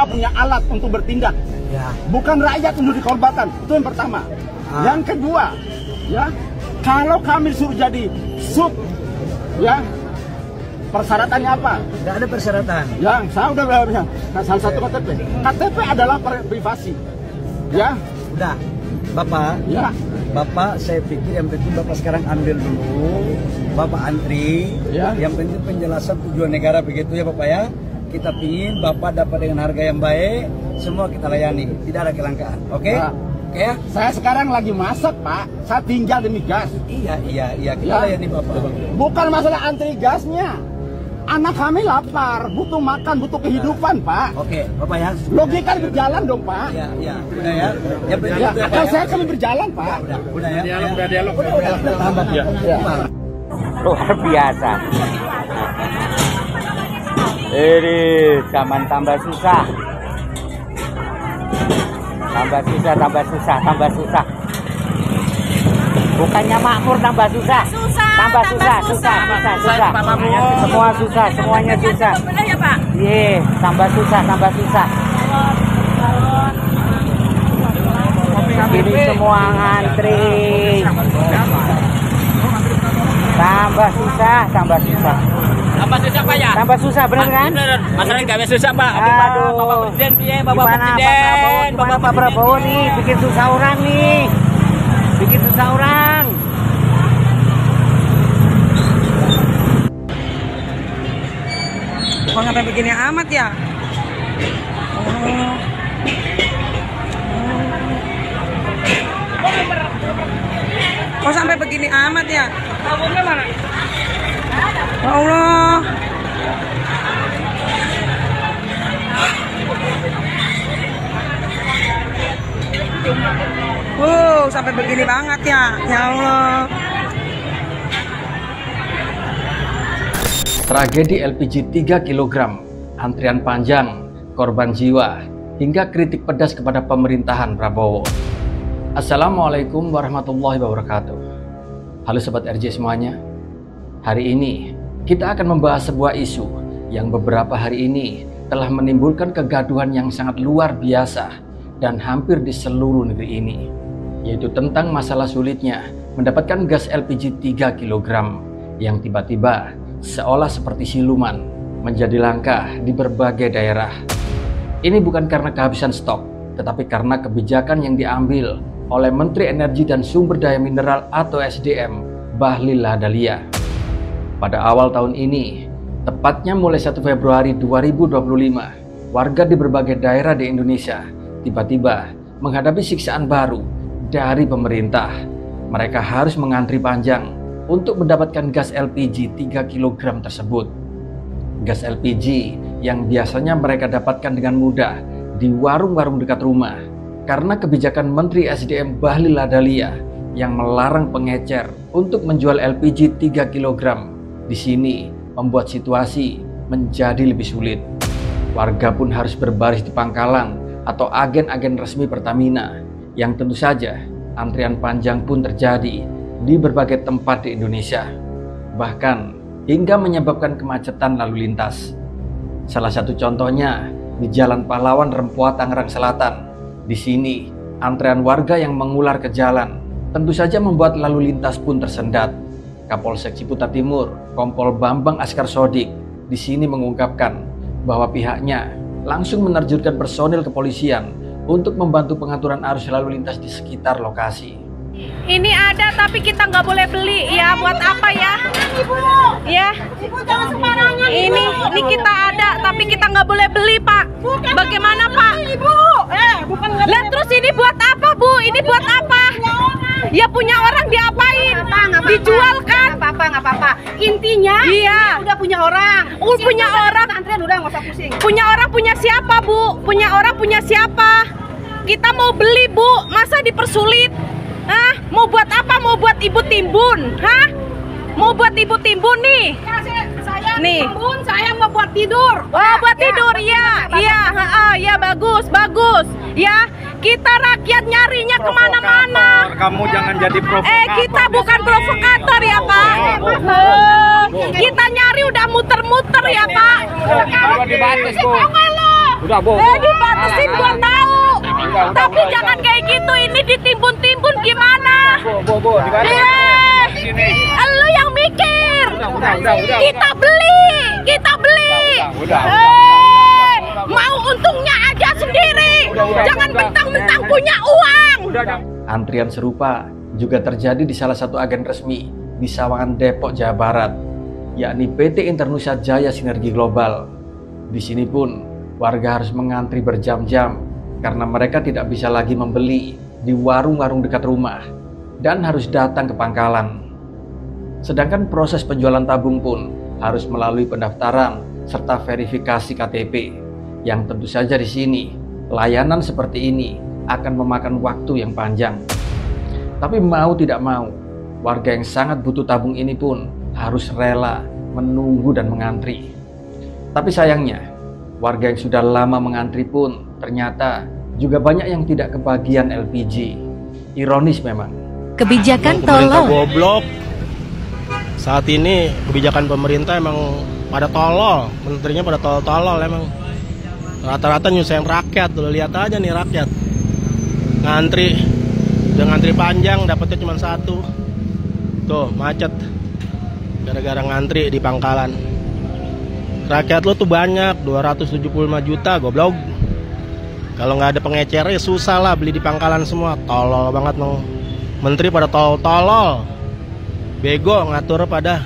Bapak punya alat untuk bertindak. Ya. Bukan rakyat untuk dikorbankan. Itu yang pertama. Yang kedua, ya, kalau kami suruh jadi sub, ya, persyaratannya apa? Tidak ada persyaratan. Yang saya udah bilang, salah satu KTP. KTP adalah privasi. Ya. Udah, Bapak. Ya. Bapak, saya pikir yang penting Bapak sekarang ambil dulu, Bapak antri. Ya. Yang penting penjelasan tujuan negara begitu ya Bapak ya. Kita pingin Bapak dapat dengan harga yang baik, semua kita layani, tidak ada kelangkaan. Oke? Ya. Oke ya? Saya sekarang lagi masak, Pak. Saya tinggal demi gas. Iya, kita layani Bapak. Bukan masalah antri gasnya. Anak kami lapar, butuh makan, butuh kehidupan, Pak. Oke, Bapak ya. Logika berjalan dong, Pak. Iya. Udah ya. Yang penting Ya, akal saya kami berjalan, Pak. Udah ya. Dialog. Ya. Luar biasa. Ini zaman tambah susah. Tambah susah. Bukannya makmur tambah susah. Tambah susah. Semua susah, semuanya susah. Iya, tambah susah. Ini semua ngantri. Tambah susah. Tambah susah Pak ya? Tambah susah, bener kan? Masalahnya nggak susah Pak. Aduh. Bapak Presiden, Bapak Gimana Presiden. Pak Prabowo nih, bikin susah orang nih. Kok sampai begini amat ya? Kok sampai begini amat ya? Sabunnya mana? Ya Allah. Sampai begini banget ya. Ya Allah. Tragedi LPG 3 kg, antrian panjang, korban jiwa, hingga kritik pedas kepada pemerintahan Prabowo. Assalamualaikum warahmatullahi wabarakatuh. Halo Sobat RJ semuanya. Hari ini kita akan membahas sebuah isu yang beberapa hari ini telah menimbulkan kegaduhan yang sangat luar biasa dan hampir di seluruh negeri ini, yaitu tentang masalah sulitnya mendapatkan gas LPG 3 kg yang tiba-tiba seolah seperti siluman menjadi langka di berbagai daerah. Ini bukan karena kehabisan stok, tetapi karena kebijakan yang diambil oleh Menteri Energi dan Sumber Daya Mineral atau SDM Bahlil Lahadalia. Pada awal tahun ini, tepatnya mulai 1 Februari 2025, warga di berbagai daerah di Indonesia tiba-tiba menghadapi siksaan baru dari pemerintah. Mereka harus mengantri panjang untuk mendapatkan gas LPG 3 kg tersebut. Gas LPG yang biasanya mereka dapatkan dengan mudah di warung-warung dekat rumah karena kebijakan Menteri SDM Bahlil Lahadalia yang melarang pengecer untuk menjual LPG 3 kg. Di sini membuat situasi menjadi lebih sulit. Warga pun harus berbaris di pangkalan atau agen-agen resmi Pertamina, yang tentu saja antrian panjang pun terjadi di berbagai tempat di Indonesia, bahkan hingga menyebabkan kemacetan lalu lintas. Salah satu contohnya di Jalan Pahlawan Rempoa, Tangerang Selatan. Di sini antrean warga yang mengular ke jalan tentu saja membuat lalu lintas pun tersendat. Kapolsek Ciputat Timur, Kompol Bambang Askar Sodik, di sini mengungkapkan bahwa pihaknya langsung menerjunkan personil kepolisian untuk membantu pengaturan arus lalu lintas di sekitar lokasi. Ini ada tapi kita nggak boleh beli ya, buat apa ya? Ibu, ya. Ibu jangan sembarangan. Ini kita ada tapi kita nggak boleh beli Pak. Bagaimana Pak? Ibu, bukan. Lah terus ini buat apa Bu? Ini buat apa? Ya punya orang diapain? Dijual kan? Nggak apa-apa. Intinya, iya. Udah punya orang. Punya orang. Antrian udah nggak usah pusing. Punya orang punya siapa Bu? Punya orang punya siapa? Kita mau beli Bu, masa dipersulit? Hah? Mau buat apa? Mau buat ibu timbun? Hah? Mau buat ibu timbun nih? Saya nih. Timbun, saya mau buat tidur. Oh, buat tidur ya. Iya, bagus. Ya, kita rakyat nyarinya kemana-mana. Kamu jangan jadi provokator. Kita bukan provokator ya Pak. Kita nyari udah muter-muter ya Pak. dibatasin gua tahu. Tapi jangan kayak gitu, ini ditimbun-timbun gimana? Lu yang mikir. Kita beli. Mau untungnya aja sendiri. Jangan mentang-mentang punya uang. Antrian serupa juga terjadi di salah satu agen resmi di Sawangan, Depok, Jawa Barat, yakni PT Internusa Jaya Sinergi Global. Di sini pun warga harus mengantri berjam-jam karena mereka tidak bisa lagi membeli di warung-warung dekat rumah dan harus datang ke pangkalan. Sedangkan proses penjualan tabung pun harus melalui pendaftaran serta verifikasi KTP, yang tentu saja di sini layanan seperti ini akan memakan waktu yang panjang. Tapi mau tidak mau, warga yang sangat butuh tabung ini pun harus rela menunggu dan mengantri. Tapi sayangnya, warga yang sudah lama mengantri pun ternyata juga banyak yang tidak kebagian LPG. Ironis memang. Kebijakan tolol. Goblok. Saat ini kebijakan pemerintah emang pada tolol, menterinya pada tolol emang. Rata-rata nyusahin rakyat, tuh lihat aja nih rakyat. Ngantri, udah ngantri panjang, dapetnya cuma satu. Tuh, macet. Gara-gara ngantri di pangkalan. Rakyat lo tuh banyak, 275 juta, goblok. Kalau nggak ada pengecernya susah lah beli di pangkalan semua. Tolol banget no. Menteri pada tolol. Bego ngatur pada.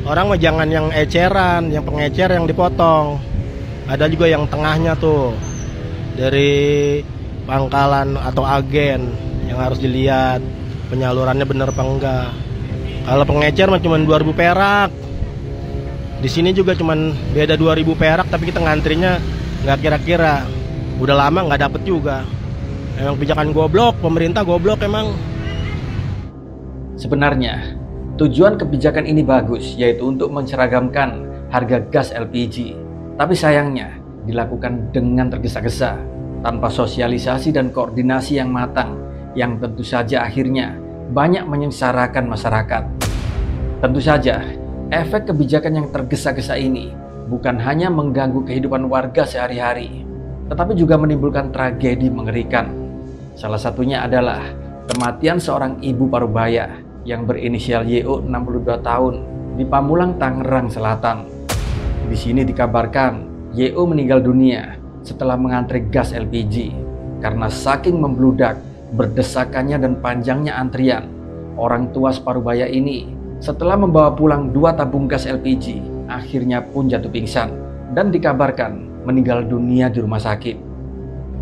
Orang mah jangan yang eceran, yang pengecer yang dipotong. Ada juga yang tengahnya tuh. Dari pangkalan atau agen yang harus dilihat penyalurannya bener apa enggak. Kalau pengecer mah cuma 2.000 perak. Di sini juga cuman beda 2.000 perak, tapi kita ngantrinya nggak kira-kira. Udah lama nggak dapet juga. Emang kebijakan goblok, pemerintah goblok emang. Sebenarnya tujuan kebijakan ini bagus, yaitu untuk menseragamkan harga gas LPG. Tapi sayangnya dilakukan dengan tergesa-gesa, tanpa sosialisasi dan koordinasi yang matang, yang tentu saja akhirnya banyak menyengsarakan masyarakat. Tentu saja efek kebijakan yang tergesa-gesa ini bukan hanya mengganggu kehidupan warga sehari-hari, tetapi juga menimbulkan tragedi mengerikan. Salah satunya adalah kematian seorang ibu parubaya yang berinisial YO 62 tahun di Pamulang, Tangerang Selatan. Di sini dikabarkan YO meninggal dunia setelah mengantri gas LPG karena saking membludak, berdesakannya dan panjangnya antrian. Orang tua separubaya ini setelah membawa pulang 2 tabung gas LPG, akhirnya pun jatuh pingsan dan dikabarkan meninggal dunia di rumah sakit.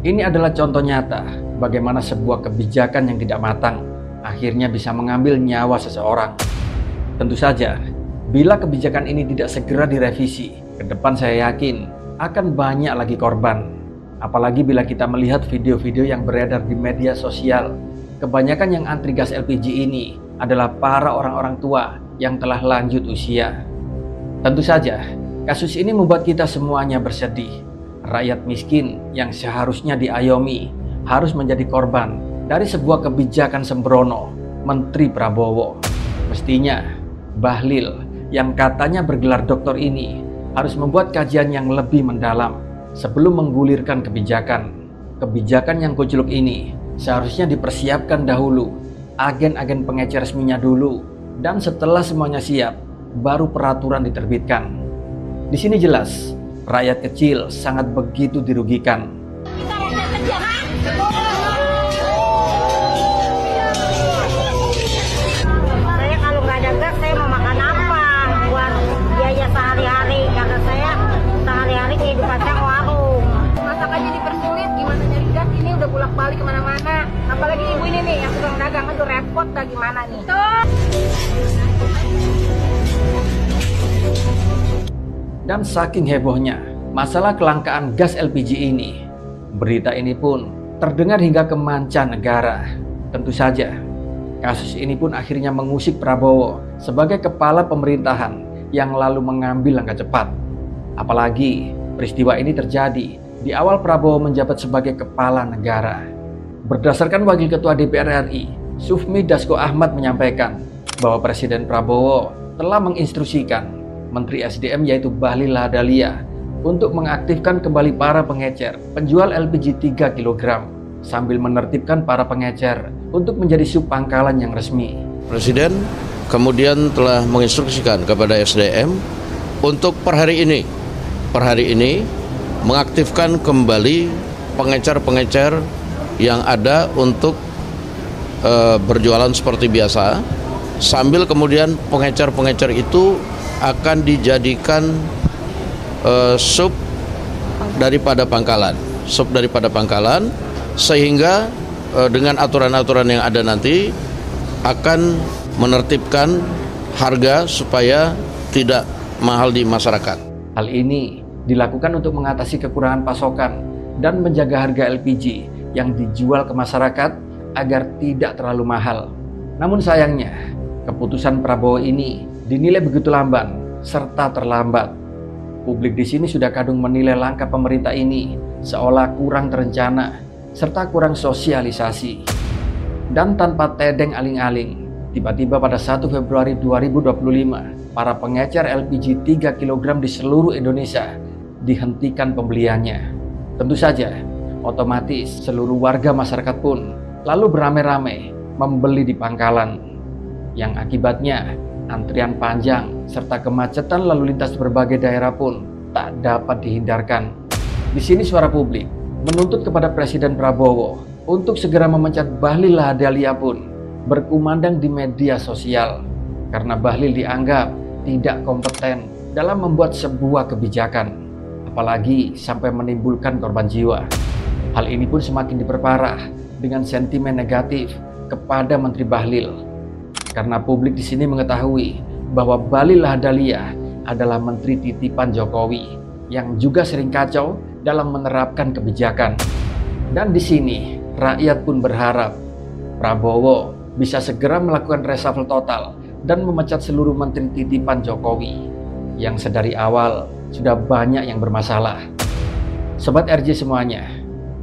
Ini adalah contoh nyata bagaimana sebuah kebijakan yang tidak matang akhirnya bisa mengambil nyawa seseorang. Tentu saja, bila kebijakan ini tidak segera direvisi, ke depan saya yakin akan banyak lagi korban. Apalagi bila kita melihat video-video yang beredar di media sosial, kebanyakan yang antri gas LPG ini adalah para orang-orang tua yang telah lanjut usia. Tentu saja, kasus ini membuat kita semuanya bersedih. Rakyat miskin yang seharusnya diayomi harus menjadi korban dari sebuah kebijakan sembrono Menteri Prabowo. Mestinya Bahlil yang katanya bergelar doktor ini harus membuat kajian yang lebih mendalam sebelum menggulirkan kebijakan. Kebijakan yang kuculuk ini seharusnya dipersiapkan dahulu, agen-agen pengecer resminya dulu, dan setelah semuanya siap, baru peraturan diterbitkan. Di sini jelas, rakyat kecil sangat begitu dirugikan. Saya kalau nggak ada gas, saya mau makan apa? Buat biaya sehari-hari, karena saya sehari-hari kehidupan saya warung. Masakannya dipersulit, gimana nyari gas ini udah bolak-balik kemana-mana. Apalagi ibu ini nih yang tukang dagang, aduh repot dah gimana nih. Dan saking hebohnya masalah kelangkaan gas LPG ini, berita ini pun terdengar hingga ke mancanegara. Tentu saja, kasus ini pun akhirnya mengusik Prabowo sebagai kepala pemerintahan yang lalu mengambil langkah cepat. Apalagi peristiwa ini terjadi di awal Prabowo menjabat sebagai kepala negara. Berdasarkan Wakil Ketua DPR RI, Sufmi Dasko Ahmad menyampaikan bahwa Presiden Prabowo telah menginstruksikan Menteri SDM yaitu Bahlil Lahadalia untuk mengaktifkan kembali para pengecer penjual LPG 3 kg sambil menertibkan para pengecer untuk menjadi sub pangkalan yang resmi. Presiden kemudian telah menginstruksikan kepada SDM untuk per hari ini mengaktifkan kembali pengecer-pengecer yang ada untuk berjualan seperti biasa, sambil kemudian pengecer-pengecer itu akan dijadikan sub daripada pangkalan, sehingga dengan aturan-aturan yang ada nanti akan menertibkan harga supaya tidak mahal di masyarakat. Hal ini dilakukan untuk mengatasi kekurangan pasokan dan menjaga harga LPG yang dijual ke masyarakat agar tidak terlalu mahal. Namun sayangnya, keputusan Prabowo ini dinilai begitu lamban serta terlambat. Publik di sini sudah kadung menilai langkah pemerintah ini seolah kurang terencana serta kurang sosialisasi. Dan tanpa tedeng aling-aling, tiba-tiba pada 1 Februari 2025, para pengecer LPG 3 kg di seluruh Indonesia dihentikan pembeliannya. Tentu saja, otomatis seluruh warga masyarakat pun lalu beramai-ramai membeli di pangkalan, yang akibatnya antrian panjang serta kemacetan lalu lintas berbagai daerah pun tak dapat dihindarkan. Di sini suara publik menuntut kepada Presiden Prabowo untuk segera memecat Bahlil Lahadalia pun berkumandang di media sosial karena Bahlil dianggap tidak kompeten dalam membuat sebuah kebijakan, apalagi sampai menimbulkan korban jiwa. Hal ini pun semakin diperparah dengan sentimen negatif kepada Menteri Bahlil, karena publik di sini mengetahui bahwa Bahlil Lahadalia adalah menteri titipan Jokowi yang juga sering kacau dalam menerapkan kebijakan. Dan di sini rakyat pun berharap Prabowo bisa segera melakukan reshuffle total dan memecat seluruh menteri titipan Jokowi yang sedari awal sudah banyak yang bermasalah. Sobat RJ semuanya,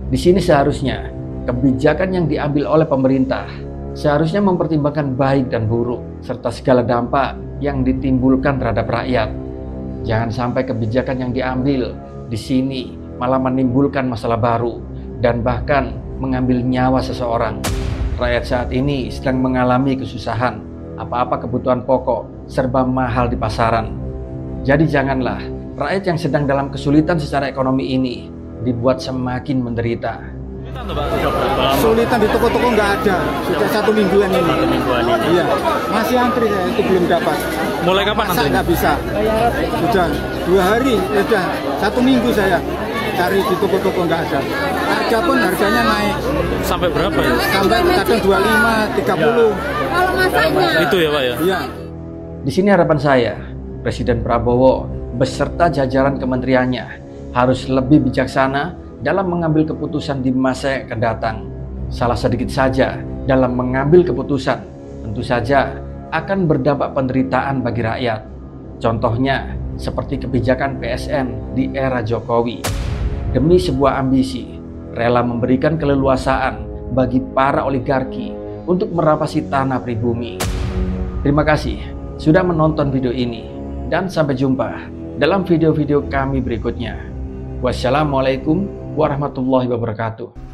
di sini seharusnya kebijakan yang diambil oleh pemerintah seharusnya mempertimbangkan baik dan buruk serta segala dampak yang ditimbulkan terhadap rakyat. Jangan sampai kebijakan yang diambil di sini malah menimbulkan masalah baru dan bahkan mengambil nyawa seseorang. Rakyat saat ini sedang mengalami kesusahan, apa-apa kebutuhan pokok serba mahal di pasaran. Jadi janganlah rakyat yang sedang dalam kesulitan secara ekonomi ini dibuat semakin menderita. Kesulitan di toko-toko nggak ada, sudah 1 mingguan ini. Iya, masih antri saya, itu belum dapat. Mulai kapan nanti? Nggak bisa. Sudah 2 hari, sudah 1 minggu saya cari di toko-toko nggak ada. Harga pun harganya naik. Sampai berapa ya? Sampai kadang 25, 30. Kalau masaknya. Itu ya Pak ya? Iya. Di sini harapan saya, Presiden Prabowo beserta jajaran kementeriannya harus lebih bijaksana dalam mengambil keputusan di masa yang akan datang. Salah sedikit saja dalam mengambil keputusan tentu saja akan berdampak penderitaan bagi rakyat. Contohnya seperti kebijakan PSN di era Jokowi. Demi sebuah ambisi, rela memberikan keleluasaan bagi para oligarki untuk merapasi tanah pribumi. Terima kasih sudah menonton video ini dan sampai jumpa dalam video-video kami berikutnya. Wassalamualaikum warahmatullahi wabarakatuh.